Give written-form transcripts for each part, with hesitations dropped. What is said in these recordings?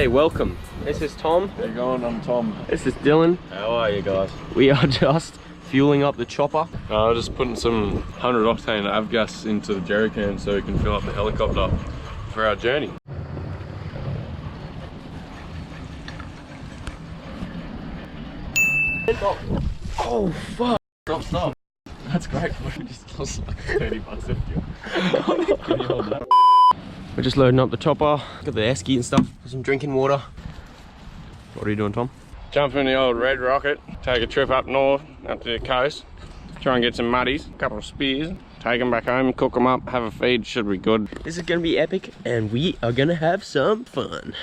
Hey, welcome. This is Tom. How you going? I'm Tom. This is Dylan. How are you guys? We are just fueling up the chopper. I'm just putting some 100 octane avgas into the jerry can so we can fill up the helicopter for our journey. Oh fuck! Stop. That's great. We just lost like 30 bucks of fuel. Can you hold that? We're just loading up the chopper. Got the esky and stuff for some drinking water. What are you doing, Tom? Jump in the old red rocket, take a trip up north, up to the coast, try and get some muddies, a couple of spears, take them back home, cook them up, have a feed, should be good. This is gonna be epic and we are gonna have some fun.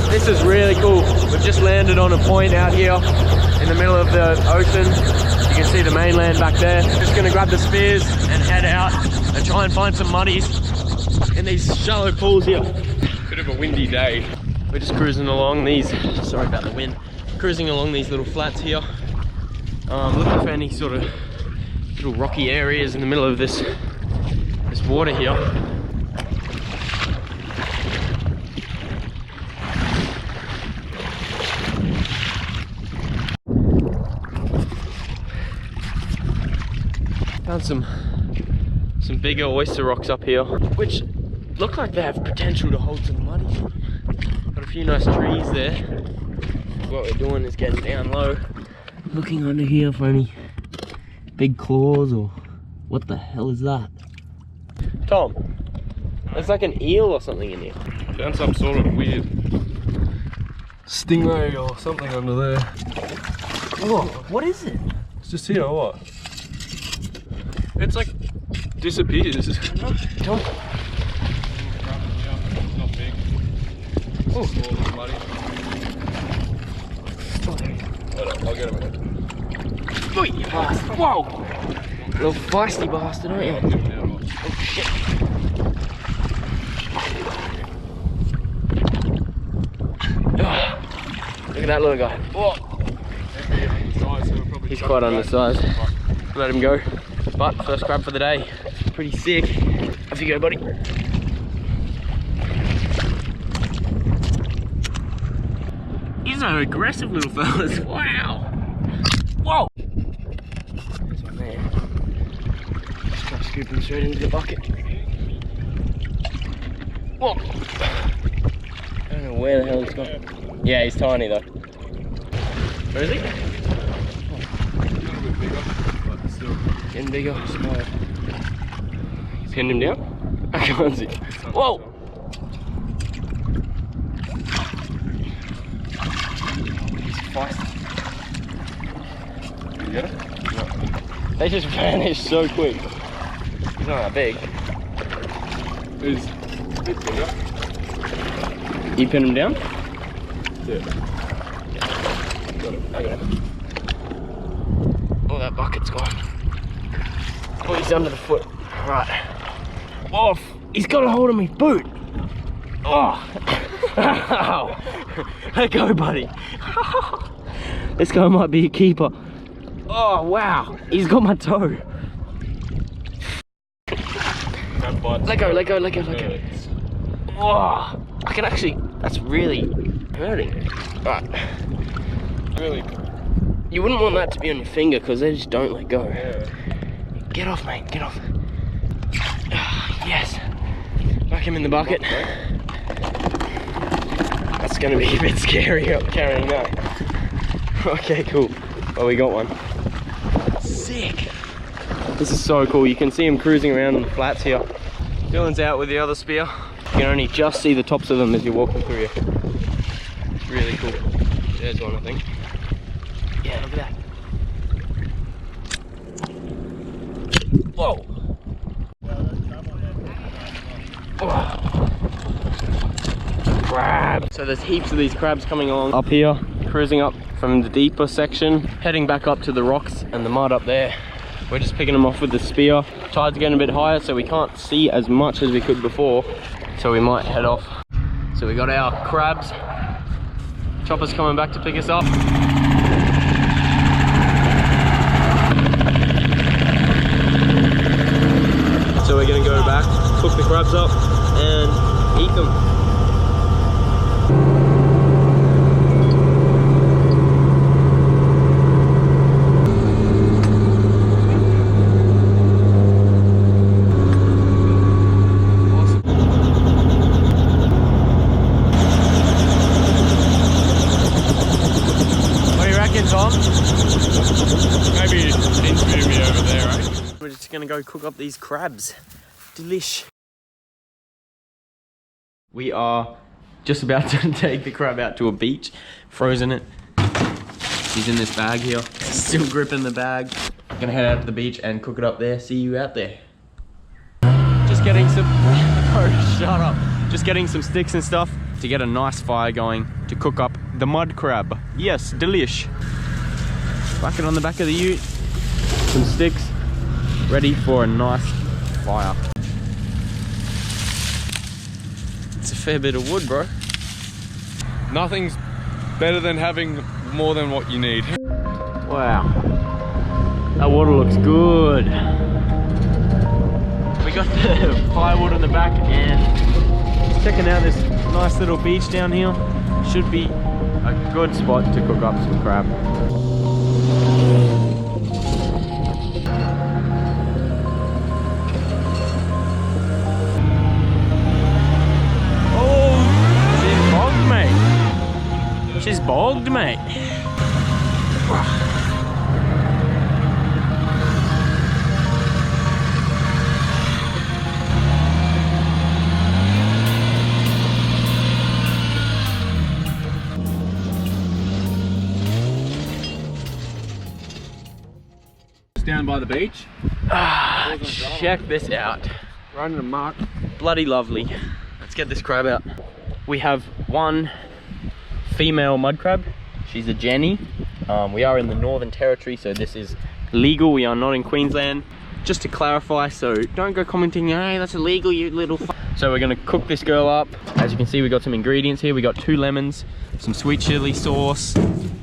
This is really cool. We've just landed on a point out here in the middle of the ocean. You can see the mainland back there. Just gonna grab the spears and head out and try and find some muddies in these shallow pools here. Bit of a windy day. We're just cruising along these, sorry about the wind, cruising along these little flats here. Looking for any sort of little rocky areas in the middle of this water here. Found some bigger oyster rocks up here, which look like they have potential to hold some muddies. Got a few nice trees there. What we're doing is getting down low, looking under here for any big claws or what the hell is that? Tom, there's like an eel or something in here. Found some sort of weird stingray or something under there. Whoa, what is it? It's just here or what? It's like disappears. Tom. Not big. Oh, small and muddy. Hold on, I'll get him. Oh, you bastard. Whoa! Little feisty bastard, aren't you? Oh shit. Look at that little guy. Whoa. He's quite undersized. Let him go. But first crab for the day. Pretty sick. Off you go, buddy. These are aggressive little fellas. Wow. Whoa. There's my man. Just try to scoop him straight into the bucket. Whoa. I don't know where the hell he's gone. Yeah, he's tiny though. Where is he? Getting bigger. You pinned him down? I can't see. Whoa! He's feisty. You get it? No. They just vanished so quick. He's not that big. It's a bit bigger. You pinned him down? Yeah. Got it. I got it. Oh, that bucket's gone. Oh, he's under the foot. Right. Off. He's got a hold of my boot. Oh. Ow. Let go, buddy. This guy might be a keeper. Oh, wow. He's got my toe. Let go, let go, let go, let go. Oh. I can actually, that's really hurting. Right. Really? You wouldn't want that to be on your finger because they just don't let go. Yeah. Get off, mate, get off. Yes. Back him in the bucket. That's gonna be a bit scary up carrying that. Okay, cool. Well, we got one. Sick. This is so cool. You can see him cruising around on the flats here. Dylan's out with the other spear. You can only just see the tops of them as you're walking through here. It's really cool. There's one, I think. Yeah, look at that. Whoa. Crab. So there's heaps of these crabs coming along up here, cruising up from the deeper section, heading back up to the rocks and the mud up there. We're just picking them off with the spear. Tide's getting a bit higher, so we can't see as much as we could before, so we might head off. So we got our crabs. Chopper's coming back to pick us up. So we're gonna go back, cook the crabs up and eat them. Tom? Maybe interview me over there, eh? We're just gonna go cook up these crabs. Delish. We are just about to take the crab out to a beach, frozen it. He's in this bag here, still gripping the bag. Gonna head out to the beach and cook it up there. See you out there. Just getting some, oh shut up. Just getting some sticks and stuff to get a nice fire going to cook up the mud crab. Yes, delish. Bucket on the back of the ute, some sticks, ready for a nice fire. It's a fair bit of wood, bro. Nothing's better than having more than what you need. Wow, that water looks good. We got the firewood on the back and checking out this nice little beach down here. Should be a good spot to cook up some crab. Oh, she's bogged, mate. She's bogged, mate. Down by the beach. Ah, check this out. Running a mark. Bloody lovely. Let's get this crab out. We have one female mud crab. She's a Jenny. We are in the Northern Territory, so this is legal. We are not in Queensland. Just to clarify, so don't go commenting, hey, that's illegal, you little f. So we're gonna cook this girl up. As you can see, we got some ingredients here. We got 2 lemons, some sweet chili sauce.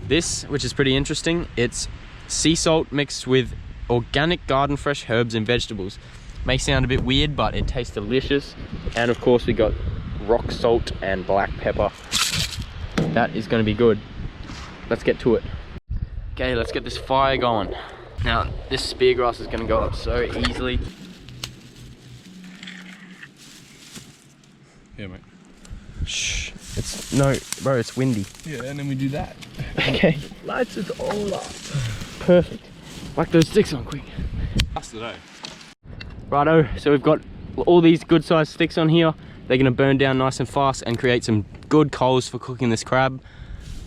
This, which is pretty interesting, it's sea salt mixed with organic garden fresh herbs and vegetables. May sound a bit weird, but it tastes delicious. And of course we got rock salt and black pepper. That is going to be good. Let's get to it. Okay, let's get this fire going. Now this spear grass is going to go up so easily. Yeah, mate. Shh, it's no, bro, it's windy. Yeah, and then we do that. Okay, lights it all up. Perfect. Whack those sticks on quick. That's the day. Righto, so we've got all these good sized sticks on here. They're gonna burn down nice and fast and create some good coals for cooking this crab.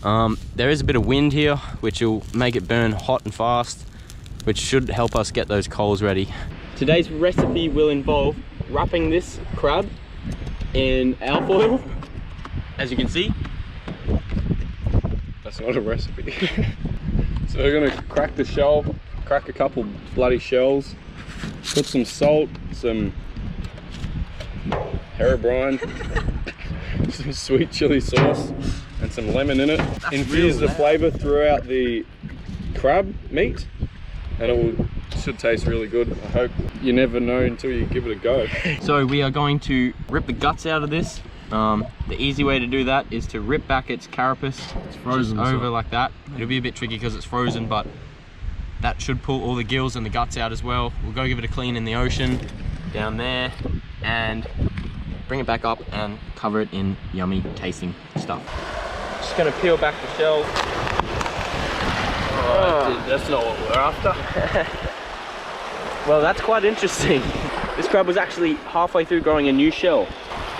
There is a bit of wind here, which will make it burn hot and fast, which should help us get those coals ready. Today's recipe will involve wrapping this crab in alfoil, as you can see. That's not a recipe. So we're gonna crack the shell, crack a couple bloody shells, put some salt, some Herobrine, some sweet chili sauce, and some lemon in it. Infuse the flavour throughout the crab meat, and it should taste really good. I hope. You never know until you give it a go. So we are going to rip the guts out of this. The easy way to do that is to rip back its carapace. It's frozen over like that. It'll be a bit tricky because it's frozen, but that should pull all the gills and the guts out as well. We'll go give it a clean in the ocean down there and bring it back up and cover it in yummy tasting stuff. Just gonna peel back the shell. Oh, that's not what we're after. Well, that's quite interesting. This crab was actually halfway through growing a new shell,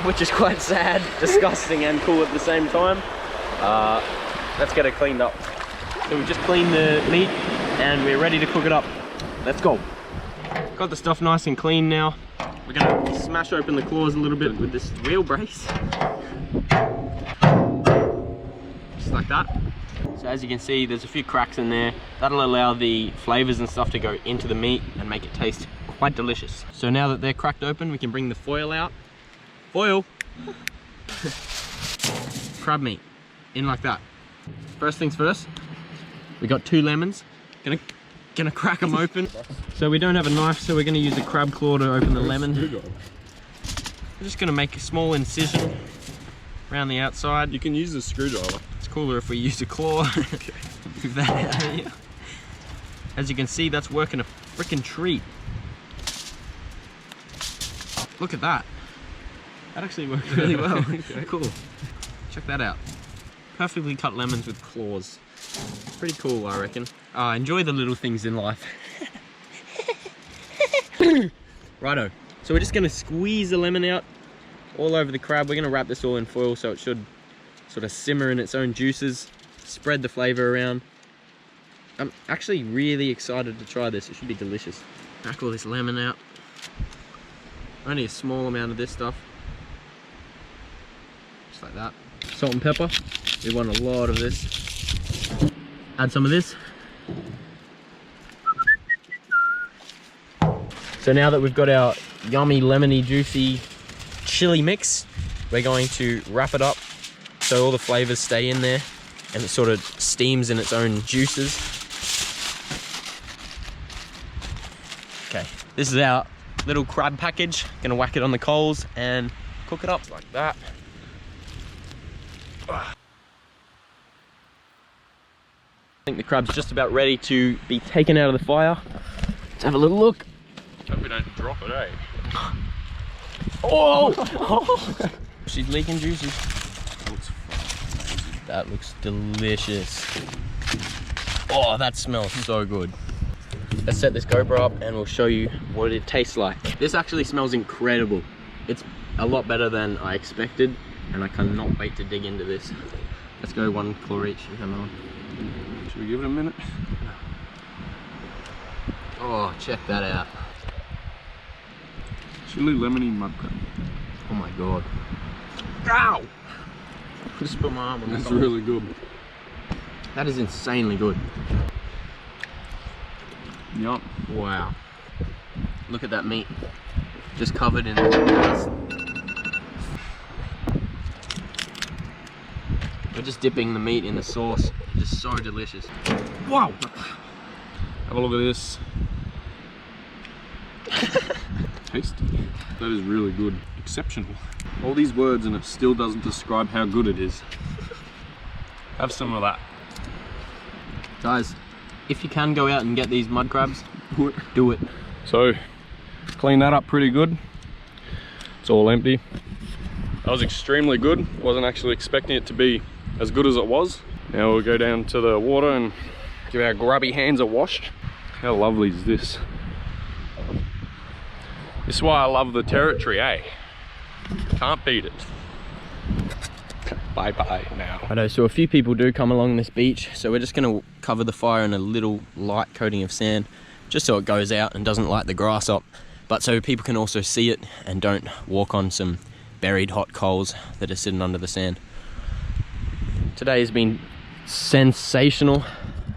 which is quite sad, disgusting and cool at the same time. Let's get it cleaned up. So we just cleaned the meat and we're ready to cook it up. Let's go. Got the stuff nice and clean now. We're gonna smash open the claws a little bit with this wheel brace. Just like that. So as you can see, there's a few cracks in there. That'll allow the flavors and stuff to go into the meat and make it taste quite delicious. So now that they're cracked open, we can bring the foil out. Foil! Crab meat, in like that. First things first, we got 2 lemons. Gonna crack them open. So we don't have a knife, so we're gonna use a crab claw to open the lemon. We're just gonna make a small incision around the outside. You can use a screwdriver. It's cooler if we use a claw. Okay. Move that out of here. As you can see, that's working a freaking treat. Look at that. That actually worked really well. Okay. Cool. Check that out. Perfectly cut lemons with claws. Pretty cool, I reckon. Enjoy the little things in life. Righto. So we're just gonna squeeze the lemon out all over the crab. We're gonna wrap this all in foil so it should sort of simmer in its own juices, spread the flavor around. I'm actually really excited to try this. It should be delicious. Crack all this lemon out. Only a small amount of this stuff. Just like that. Salt and pepper. We want a lot of this. Add some of this. So now that we've got our yummy, lemony, juicy chili mix, we're going to wrap it up so all the flavors stay in there and it sort of steams in its own juices. Okay, this is our little crab package. Gonna whack it on the coals and cook it up like that. I think the crab's just about ready to be taken out of the fire. Let's have a little look. Hope we don't drop it, eh? Oh! She's leaking juices. That looks delicious. Oh, that smells so good. Let's set this GoPro up and we'll show you what it tastes like. This actually smells incredible. It's a lot better than I expected and I cannot wait to dig into this. Let's go 1 claw each. Come on. Should we give it a minute? Oh, check that out. Chili lemony mudcrab. Oh my god. Ow! Just put my arm on That's really good. That is insanely good. Yup. Wow. Look at that meat. Just covered in dust. We're just dipping the meat in the sauce. Just so delicious. Wow! Have a look at this. Tasty. That is really good. Exceptional. All these words and it still doesn't describe how good it is. Have some of that. Guys, if you can go out and get these mud crabs, do it. So, clean that up pretty good. It's all empty. That was extremely good. Wasn't actually expecting it to be as good as it was. Now we'll go down to the water and give our grubby hands a wash. How lovely is this? This is why I love the territory, eh? Can't beat it. Bye bye now. Righto, so a few people do come along this beach, so we're just gonna cover the fire in a little light coating of sand, just so it goes out and doesn't light the grass up, but so people can also see it and don't walk on some buried hot coals that are sitting under the sand. Today has been sensational.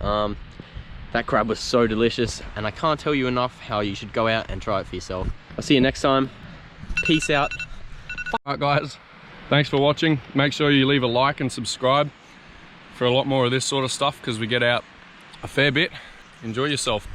That crab was so delicious, and I can't tell you enough how you should go out and try it for yourself. I'll see you next time. Peace out. Alright guys, thanks for watching. Make sure you leave a like and subscribe for a lot more of this sort of stuff because we get out a fair bit. Enjoy yourself.